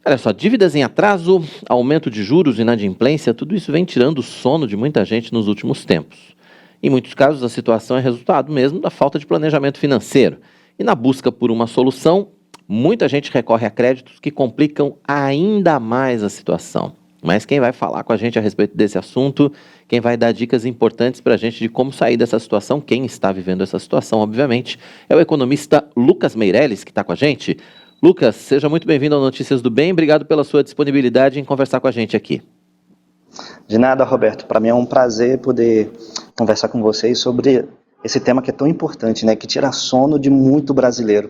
Olha só, dívidas em atraso, aumento de juros, inadimplência, tudo isso vem tirando o sono de muita gente nos últimos tempos. Em muitos casos, a situação é resultado mesmo da falta de planejamento financeiro. E na busca por uma solução, muita gente recorre a créditos que complicam ainda mais a situação. Mas quem vai falar com a gente a respeito desse assunto, quem vai dar dicas importantes para a gente de como sair dessa situação, quem está vivendo essa situação, obviamente, é o economista Lucas Meirelles, que está com a gente. Lucas, seja muito bem-vindo ao Notícias do Bem. Obrigado pela sua disponibilidade em conversar com a gente aqui. De nada, Roberto. Para mim é um prazer poder conversar com vocês sobre esse tema que é tão importante, né? Que tira sono de muito brasileiro.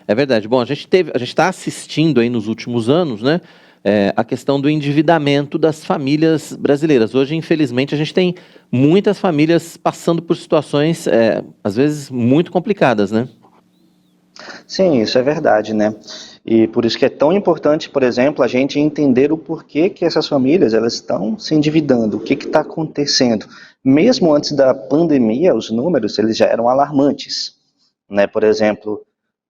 É verdade. Bom, a gente está assistindo aí nos últimos anos, né? A questão do endividamento das famílias brasileiras. Hoje, infelizmente, a gente tem muitas famílias passando por situações, às vezes, muito complicadas, né? Sim, isso é verdade, né? E por isso que é tão importante, por exemplo, a gente entender o porquê que essas famílias elas estão se endividando, o que está acontecendo. Mesmo antes da pandemia, os números eles já eram alarmantes, né? Por exemplo,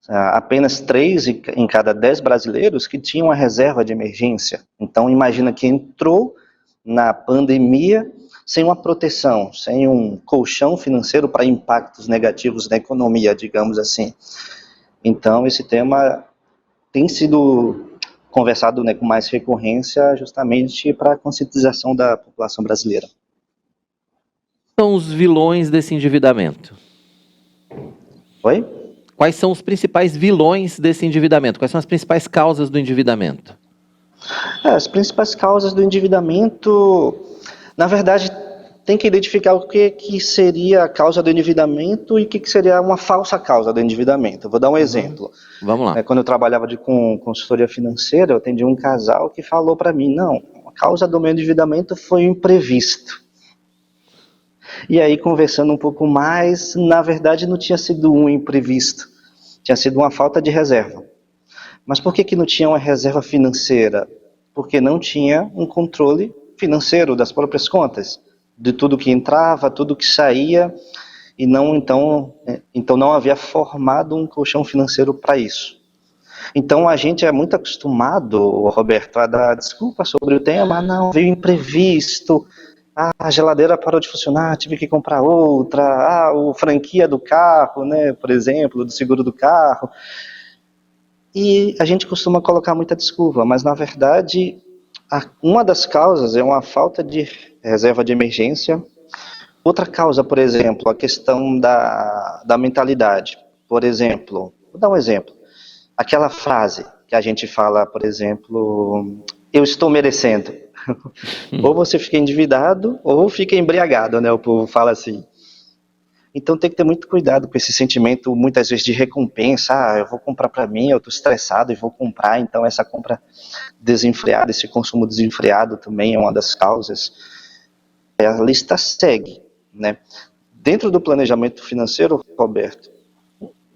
apenas 3 em cada 10 brasileiros que tinham a reserva de emergência. Então, imagina que entrou na pandemia sem uma proteção, sem um colchão financeiro para impactos negativos na economia, digamos assim. Então, esse tema tem sido conversado, né, com mais recorrência justamente para a conscientização da população brasileira. Quais são os vilões desse endividamento? Oi? Quais são os principais vilões desse endividamento? Quais são as principais causas do endividamento? As principais causas do endividamento, na verdade, tem que identificar o que seria a causa do endividamento e o que seria uma falsa causa do endividamento. Eu vou dar um exemplo. Vamos lá. Quando eu trabalhava com consultoria financeira, eu atendi um casal que falou para mim, não, a causa do meu endividamento foi o imprevisto. E aí, conversando um pouco mais, na verdade não tinha sido um imprevisto, tinha sido uma falta de reserva. Mas por que não tinha uma reserva financeira? Porque não tinha um controle financeiro das próprias contas, de tudo que entrava, tudo que saía, e então não havia formado um colchão financeiro para isso. Então a gente é muito acostumado, Roberto, a dar desculpa sobre o tema, não, veio imprevisto, a geladeira parou de funcionar, tive que comprar outra, a franquia do carro, né, por exemplo, do seguro do carro. E a gente costuma colocar muita desculpa, mas na verdade uma das causas é uma falta de reserva de emergência. Outra causa, por exemplo, a questão da mentalidade. Por exemplo, vou dar um exemplo. Aquela frase que a gente fala, por exemplo, eu estou merecendo. Ou você fica endividado, ou fica embriagado, né? O povo fala assim. Então tem que ter muito cuidado com esse sentimento, muitas vezes, de recompensa. Eu vou comprar para mim, eu estou estressado e vou comprar. Então essa compra desenfreada, esse consumo desenfreado também é uma das causas. A lista segue, né? Dentro do planejamento financeiro, Roberto,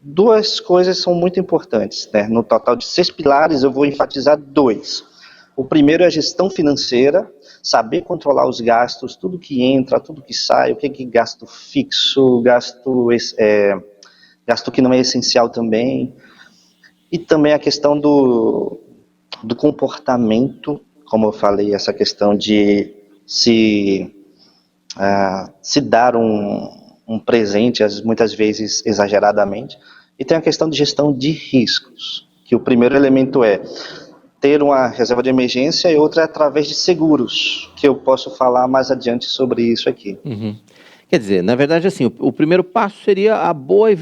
2 coisas são muito importantes, né? No total de 6 pilares, eu vou enfatizar 2. O primeiro é a gestão financeira, saber controlar os gastos, tudo que entra, tudo que sai, o que é gasto fixo, gasto que não é essencial também. E também a questão do comportamento, como eu falei, essa questão de se dar um presente, muitas vezes exageradamente. E tem a questão de gestão de riscos, que o primeiro elemento é ter uma reserva de emergência e outra é através de seguros, que eu posso falar mais adiante sobre isso aqui. Uhum. Quer dizer, na verdade, assim, o primeiro passo seria a boa e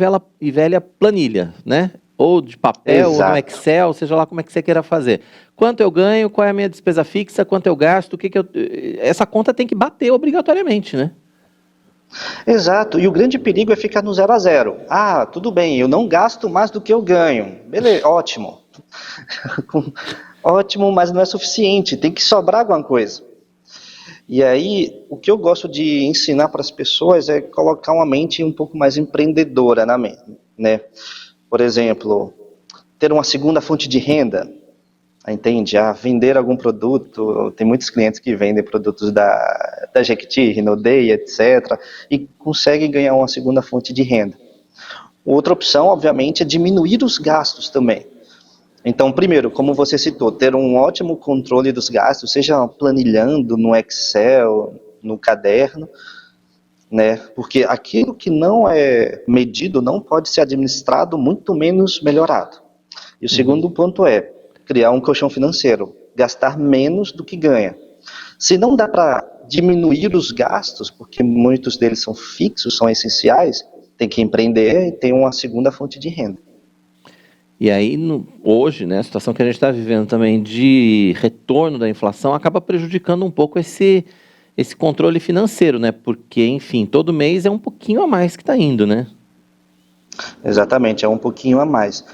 velha planilha, né? Ou de papel, Exato. ou no Excel, seja lá como é que você queira fazer. Quanto eu ganho, qual é a minha despesa fixa, quanto eu gasto, essa conta tem que bater obrigatoriamente, né? Exato, e o grande perigo é ficar no 0 a 0. Tudo bem, eu não gasto mais do que eu ganho. Beleza, ótimo. Ótimo, mas não é suficiente, tem que sobrar alguma coisa. E aí, o que eu gosto de ensinar para as pessoas é colocar uma mente um pouco mais empreendedora na mente, né? Por exemplo, ter uma segunda fonte de renda, entende? Vender algum produto, tem muitos clientes que vendem produtos da Jequiti, Rinodê, etc., e conseguem ganhar uma segunda fonte de renda. Outra opção, obviamente, é diminuir os gastos também. Então, primeiro, como você citou, ter um ótimo controle dos gastos, seja planilhando no Excel, no caderno, né? Porque aquilo que não é medido não pode ser administrado, muito menos melhorado. E o segundo ponto é criar um colchão financeiro, gastar menos do que ganha. Se não dá para diminuir os gastos, porque muitos deles são fixos, são essenciais, tem que empreender e ter uma segunda fonte de renda. E aí, hoje, né, a situação que a gente está vivendo também de retorno da inflação acaba prejudicando um pouco esse controle financeiro, né? Porque, enfim, todo mês é um pouquinho a mais que está indo, né? Exatamente, é um pouquinho a mais.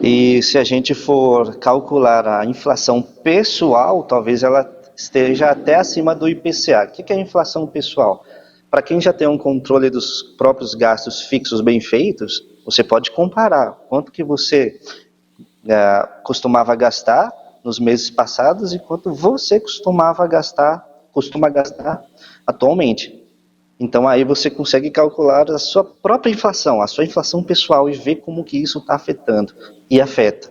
E se a gente for calcular a inflação pessoal, talvez ela esteja até acima do IPCA. O que é a inflação pessoal? Para quem já tem um controle dos próprios gastos fixos bem feitos, você pode comparar quanto que você costumava gastar nos meses passados e quanto você costuma gastar atualmente. Então aí você consegue calcular a sua própria inflação, a sua inflação pessoal e ver como que isso está afetando e afeta.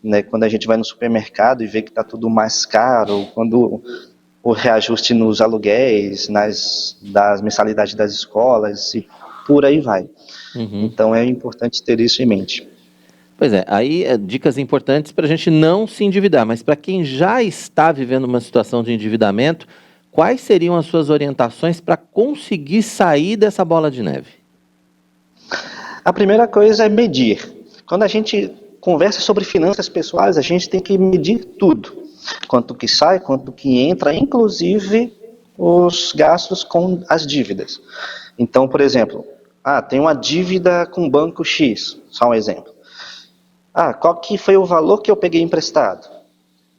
Né? Quando a gente vai no supermercado e vê que está tudo mais caro, quando o reajuste nos aluguéis, das mensalidades das escolas e por aí vai. Então é importante ter isso em mente. Pois é, aí dicas importantes para a gente não se endividar, mas para quem já está vivendo uma situação de endividamento, quais seriam as suas orientações para conseguir sair dessa bola de neve? A primeira coisa é medir. Quando a gente conversa sobre finanças pessoais, a gente tem que medir tudo. Quanto que sai, quanto que entra, inclusive os gastos com as dívidas. Então, por exemplo, tem uma dívida com o banco X, só um exemplo. Qual que foi o valor que eu peguei emprestado?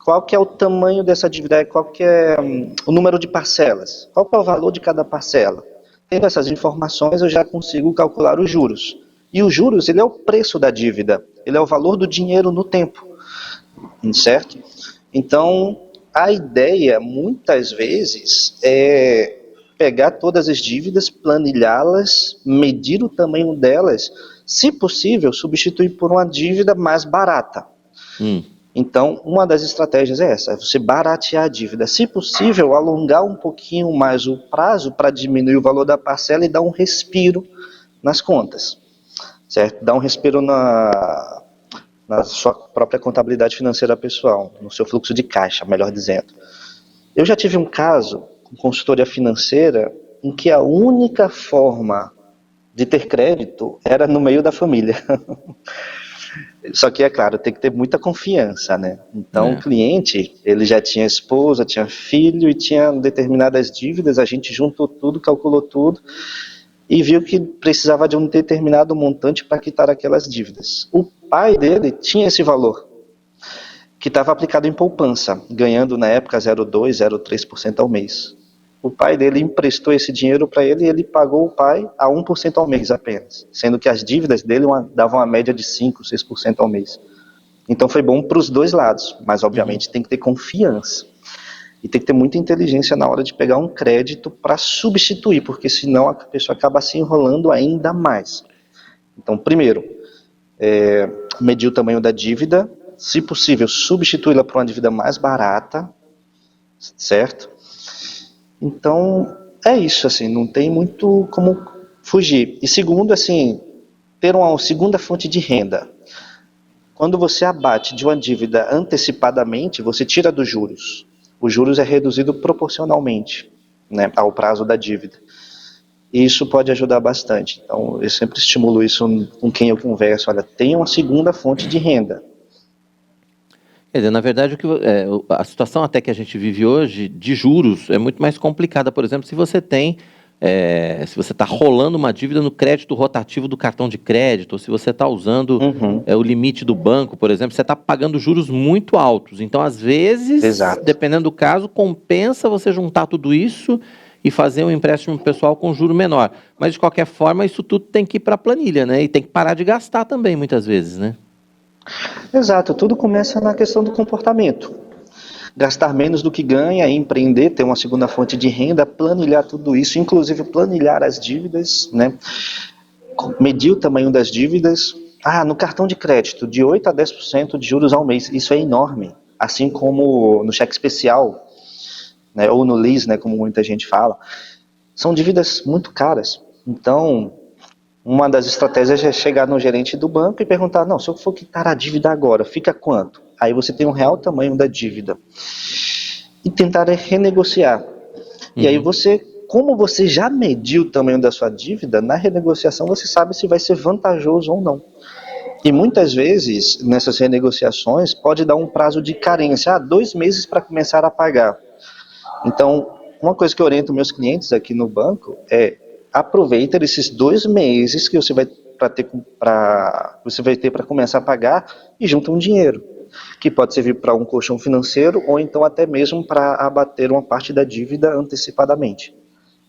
Qual que é o tamanho dessa dívida? Qual que é o número de parcelas? Qual que é o valor de cada parcela? Tendo essas informações, eu já consigo calcular os juros. E os juros, ele é o preço da dívida. Ele é o valor do dinheiro no tempo. Certo? Então, a ideia, muitas vezes, é pegar todas as dívidas, planilhá-las, medir o tamanho delas, se possível, substituir por uma dívida mais barata. Então, uma das estratégias é essa, é você baratear a dívida. Se possível, alongar um pouquinho mais o prazo para diminuir o valor da parcela e dar um respiro nas contas. Certo? Dar um respiro na sua própria contabilidade financeira pessoal, no seu fluxo de caixa, melhor dizendo. Eu já tive um caso com consultoria financeira em que a única forma de ter crédito era no meio da família. Só que, é claro, tem que ter muita confiança, né? Então, o cliente, ele já tinha esposa, tinha filho e tinha determinadas dívidas, a gente juntou tudo, calculou tudo e viu que precisava de um determinado montante para quitar aquelas dívidas. O pai dele tinha esse valor, que estava aplicado em poupança, ganhando na época 0,2%, 0,3% ao mês. O pai dele emprestou esse dinheiro para ele e ele pagou o pai a 1% ao mês apenas, sendo que as dívidas dele davam uma média de 5%, 6% ao mês. Então foi bom para os dois lados, mas obviamente tem que ter confiança. E tem que ter muita inteligência na hora de pegar um crédito para substituir, porque senão a pessoa acaba se enrolando ainda mais. Então, primeiro, medir o tamanho da dívida, se possível, substituí-la por uma dívida mais barata, certo? Então, é isso, assim, não tem muito como fugir. E segundo, assim, ter uma segunda fonte de renda. Quando você abate de uma dívida antecipadamente, você tira dos juros. Os juros é reduzido proporcionalmente, né, ao prazo da dívida. E isso pode ajudar bastante. Então, eu sempre estimulo isso com quem eu converso. Olha, tenha uma segunda fonte de renda. Quer dizer, na verdade, a situação até que a gente vive hoje de juros é muito mais complicada. Por exemplo, se você se você está rolando uma dívida no crédito rotativo do cartão de crédito, ou se você está usando o limite do banco, por exemplo, você está pagando juros muito altos. Então, às vezes, dependendo do caso, compensa você juntar tudo isso e fazer um empréstimo pessoal com juro menor. Mas, de qualquer forma, isso tudo tem que ir para a planilha, né? E tem que parar de gastar também, muitas vezes, né? Exato, tudo começa na questão do comportamento. Gastar menos do que ganha, empreender, ter uma segunda fonte de renda, planilhar tudo isso, inclusive planilhar as dívidas, né? Medir o tamanho das dívidas, no cartão de crédito, de 8 a 10% de juros ao mês. Isso é enorme. Assim como no cheque especial, né, ou no LIS, né, como muita gente fala. São dívidas muito caras. Então, uma das estratégias é chegar no gerente do banco e perguntar, não, se eu for quitar a dívida agora, fica quanto? Aí você tem um real tamanho da dívida. E tentar renegociar. E aí você, como você já mediu o tamanho da sua dívida, na renegociação você sabe se vai ser vantajoso ou não. E muitas vezes, nessas renegociações, pode dar um prazo de carência, 2 meses para começar a pagar. Então, uma coisa que eu oriento meus clientes aqui no banco é aproveita esses 2 meses que você vai ter para começar a pagar e junta um dinheiro, que pode servir para um colchão financeiro ou então até mesmo para abater uma parte da dívida antecipadamente.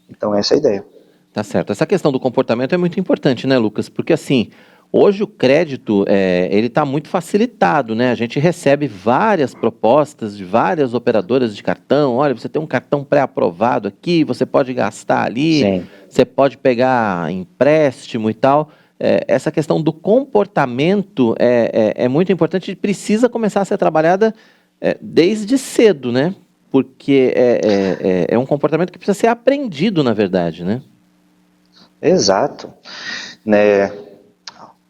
Então, essa é a ideia. Tá certo. Essa questão do comportamento é muito importante, né, Lucas? Porque assim, hoje o crédito, ele está muito facilitado, né? A gente recebe várias propostas de várias operadoras de cartão. Olha, você tem um cartão pré-aprovado aqui, você pode gastar ali, Sim. você pode pegar empréstimo e tal. Essa questão do comportamento é muito importante e precisa começar a ser trabalhada desde cedo, né? Porque é um comportamento que precisa ser aprendido, na verdade, né? Exato. Né?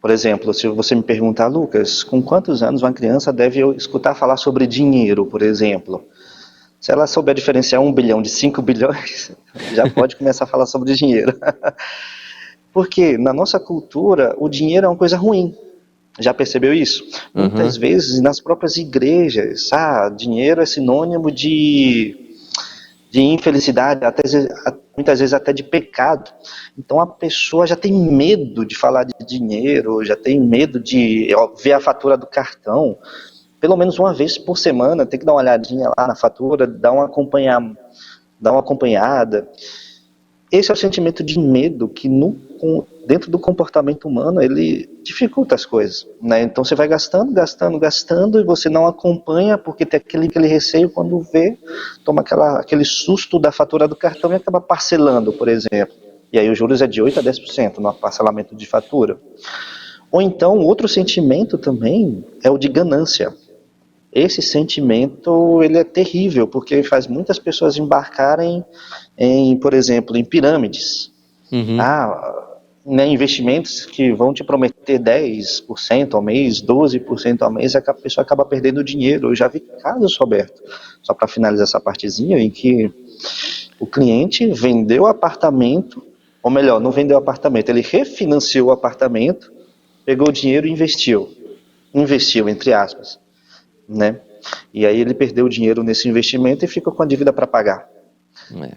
Por exemplo, se você me perguntar, Lucas, com quantos anos uma criança deve escutar falar sobre dinheiro, por exemplo? Se ela souber diferenciar 1 bilhão de 5 bilhões, já pode começar a falar sobre dinheiro. Porque na nossa cultura, o dinheiro é uma coisa ruim. Já percebeu isso? Muitas vezes, nas próprias igrejas, dinheiro é sinônimo de infelicidade, muitas vezes até de pecado. Então a pessoa já tem medo de falar de dinheiro, já tem medo de ver a fatura do cartão. Pelo menos uma vez por semana, tem que dar uma olhadinha lá na fatura, dar uma acompanhada. Esse é o sentimento de medo que dentro do comportamento humano ele dificulta as coisas, né? Então você vai gastando e você não acompanha porque tem aquele receio quando toma aquele susto da fatura do cartão e acaba parcelando, por exemplo. E aí os juros é de 8 a 10% no parcelamento de fatura. Ou então outro sentimento também é o de ganância. Esse sentimento ele é terrível porque ele faz muitas pessoas embarcarem por exemplo, em pirâmides. Né, investimentos que vão te prometer 10% ao mês, 12% ao mês, a pessoa acaba perdendo dinheiro. Eu já vi casos, Roberto, só para finalizar essa partezinha, em que o cliente vendeu o apartamento, ou melhor, não vendeu o apartamento, ele refinanciou o apartamento, pegou o dinheiro e investiu, entre aspas, né? E aí ele perdeu o dinheiro nesse investimento e ficou com a dívida para pagar.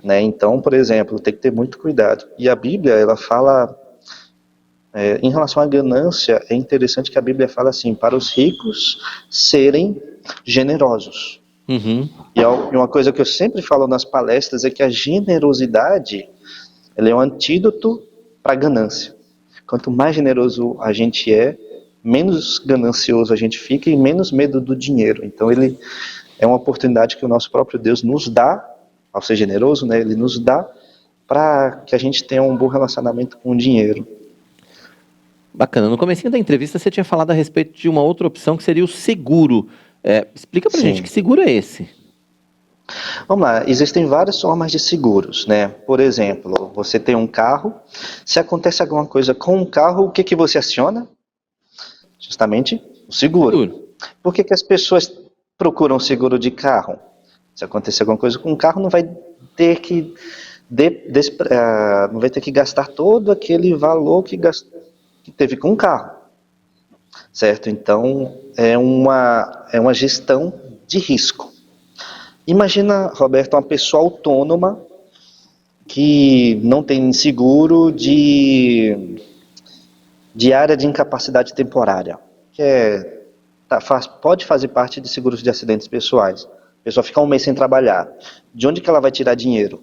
Né? Então, por exemplo, tem que ter muito cuidado. E a Bíblia, ela fala, em relação à ganância, é interessante que a Bíblia fala assim, para os ricos serem generosos. E uma coisa que eu sempre falo nas palestras é que a generosidade, ela é um antídoto para a ganância. Quanto mais generoso a gente menos ganancioso a gente fica e menos medo do dinheiro. Então, ele é uma oportunidade que o nosso próprio Deus nos dá, ao ser generoso, né, ele nos dá para que a gente tenha um bom relacionamento com o dinheiro. Bacana. No comecinho da entrevista você tinha falado a respeito de uma outra opção que seria o seguro. Explica pra gente, que seguro é esse? Vamos lá, existem várias formas de seguros, né? Por exemplo, você tem um carro, se acontece alguma coisa com o carro, o que você aciona? Justamente o seguro. Por que as pessoas procuram seguro de carro? Se acontecer alguma coisa com o carro, não vai ter que gastar todo aquele valor que teve com o carro, certo? Então é uma gestão de risco. Imagina, Roberto, uma pessoa autônoma que não tem seguro de área de incapacidade temporária, que pode fazer parte de seguros de acidentes pessoais. A pessoa fica 1 mês sem trabalhar. De onde que ela vai tirar dinheiro?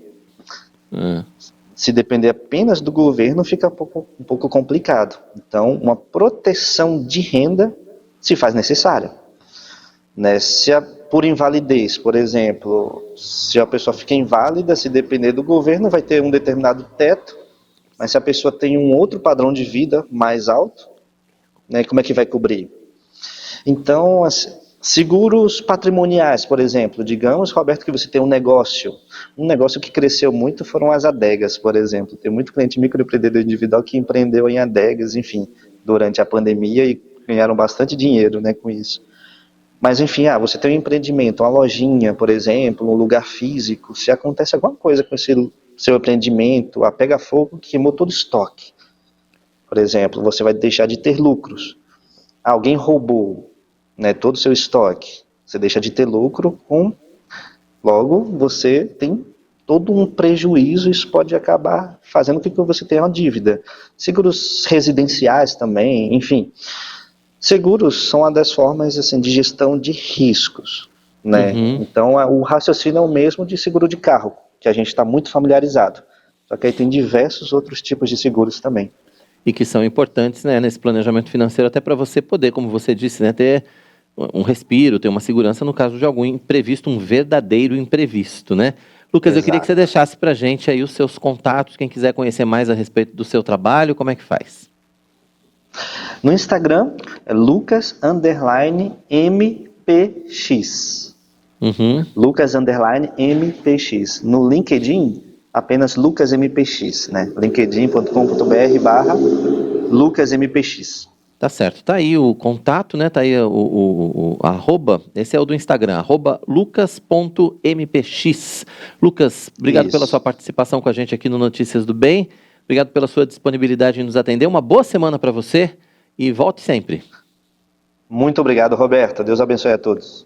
Se depender apenas do governo, fica um pouco complicado. Então, uma proteção de renda se faz necessária. Né? Por invalidez, por exemplo, se a pessoa fica inválida, se depender do governo, vai ter um determinado teto, mas se a pessoa tem um outro padrão de vida mais alto, né? Como é que vai cobrir? Então, seguros patrimoniais, por exemplo. Digamos, Roberto, que você tem um negócio que cresceu muito foram as adegas, por exemplo. Tem muito cliente microempreendedor individual que empreendeu em adegas, enfim, durante a pandemia e ganharam bastante dinheiro, né, com isso. Mas, enfim, você tem um empreendimento, uma lojinha, por exemplo, um lugar físico, se acontece alguma coisa com esse seu empreendimento, pega fogo, queimou todo o estoque, por exemplo, você vai deixar de ter lucros. Alguém roubou, né, todo o seu estoque, você deixa de ter lucro, logo você tem todo um prejuízo, isso pode acabar fazendo com que você tenha uma dívida. Seguros residenciais também, enfim. Seguros são uma das formas assim, de gestão de riscos, né? Então, o raciocínio é o mesmo de seguro de carro, que a gente está muito familiarizado. Só que aí tem diversos outros tipos de seguros também. E que são importantes, né, nesse planejamento financeiro, até para você poder, como você disse, né, ter um respiro, ter uma segurança no caso de algum imprevisto, um verdadeiro imprevisto, né? Lucas, eu queria que você deixasse para a gente aí os seus contatos, quem quiser conhecer mais a respeito do seu trabalho, como é que faz? No Instagram é Lucas_MPX. Lucas_MPX. No LinkedIn, apenas LucasMPX, né? linkedin.com.br/LucasMPX. Tá certo, tá aí o contato, né? Tá aí o arroba, esse é o do Instagram, @lucas.mpx. Lucas, obrigado pela sua participação com a gente aqui no Notícias do Bem. Obrigado pela sua disponibilidade em nos atender. Uma boa semana para você e volte sempre. Muito obrigado, Roberto. Deus abençoe a todos.